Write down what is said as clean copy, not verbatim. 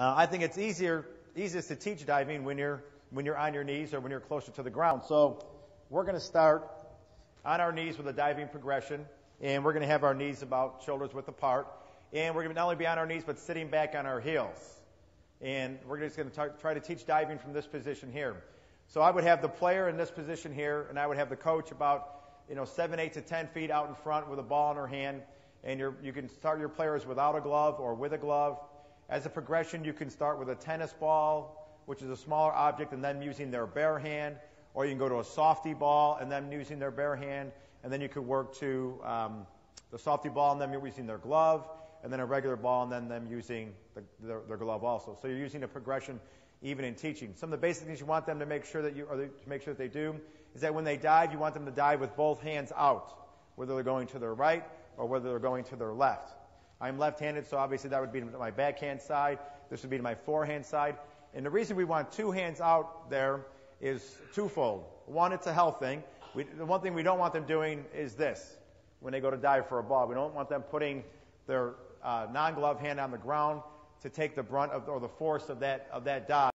I think it's easiest to teach diving when you're on your knees or when you're closer to the ground. So we're going to start on our knees with a diving progression, and we're going to have our knees about shoulders width apart, and we're going to not only be on our knees but sitting back on our heels. And we're just going to try to teach diving from this position here. So I would have the player in this position here, and I would have the coach about 7, 8 to 10 feet out in front with a ball in her hand. And you can start your players without a glove or with a glove. As a progression, you can start with a tennis ball, which is a smaller object, and then using their bare hand. Or you can go to a softy ball and then using their bare hand. And then you could work to the softy ball and then you're using their glove, and then a regular ball and then them using their glove also. So you're using a progression even in teaching. Some of the basic things you want them to make sure that they do is that when they dive, you want them to dive with both hands out, whether they're going to their right or whether they're going to their left. I'm left-handed, so obviously that would be my backhand side. This would be my forehand side. And the reason we want two hands out there is twofold. One, it's a health thing. The one thing we don't want them doing is this. When they go to dive for a ball, we don't want them putting their non-glove hand on the ground to take the brunt of or the force of that dive.